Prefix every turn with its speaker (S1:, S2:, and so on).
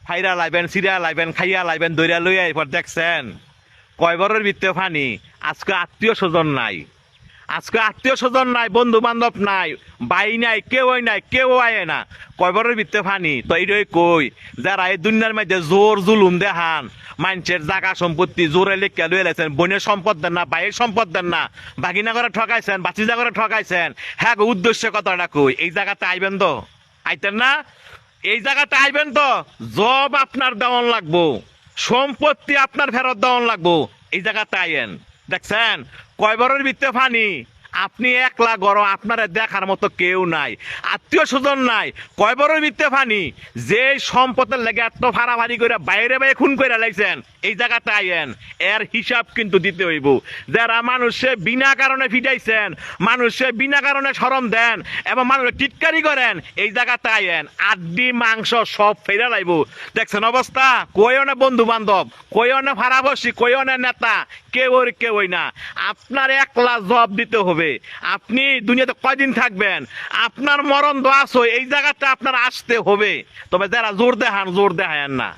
S1: ফাইরা লাইবেন সিরা লাইবেন খাইয়া লাইবেন দইরা লইয়া এরপর দেখছেন কয়বরের ভিত্তে ফানি আজকে আত্মীয় স্বজন নাই, আজকে আত্মীয় স্বজন নাই, বন্ধু বান্ধব নাই, বাই নাই, কেউ আয় না, কয়বরের ভিত্তে ফানি। তো এইটাই কই যারা এই দুনিয়ার মধ্যে জোর জুলুম দেখান, মানুষের জায়গা সম্পত্তি জোরে লিখে লুয়ে লেছেন, বোনের সম্পদ দেন না, ভাইয়ের সম্পদ দেন না, বাগিনা করে ঠকাইছেন, বাচিজা করে ঠকাইছেন, হ্যাঁ উদ্দেশ্য কথাটা কই এই জায়গাতে আইবেন তো, আইতেন না? এই জায়গাতে আইবেন তো, জব আপনার দেওয়ান লাগবো, সম্পত্তি আপনার ফেরত দেওয়ান লাগবো, এই জায়গাতে আইয়েন। দেখছেন কয়বরের ভিত্তে ফানি, আপনি একলা গরম, আপনারা দেখার মতো কেউ নাই, আত্মীয় স্বজন নাই, কয়বরের ভিত্তে ফানি যে সম্পদের লেগে এত ফাড়াফাড়ি করে বাইরে খুন করে লাইছেন, এই জায়গাতে আইয়েন, এর হিসাব কিন্তু দিতে হইব। যারা মানুষে বিনা কারণে ফিটাইছেন, মানুষে বিনা কারণে শরম দেন এবং মানুষের টিটকারি করেন, এই জায়গাতে আইয়েন, আড্ডি মাংস সব ফেরা লাইব। দেখছেন অবস্থা, কইও বন্ধু বান্ধব, কইও না ফাড়াবসি, কইও না নেতা, কেউই না, আপনার একলা জবাব দিতে হবে। আপনি দুনিয়াতে কয়দিন থাকবেন, আপনার মরণ দোয়াশ, এই জায়গাটা আপনার আসতে হবে। তবে যারা জোর দেখান না।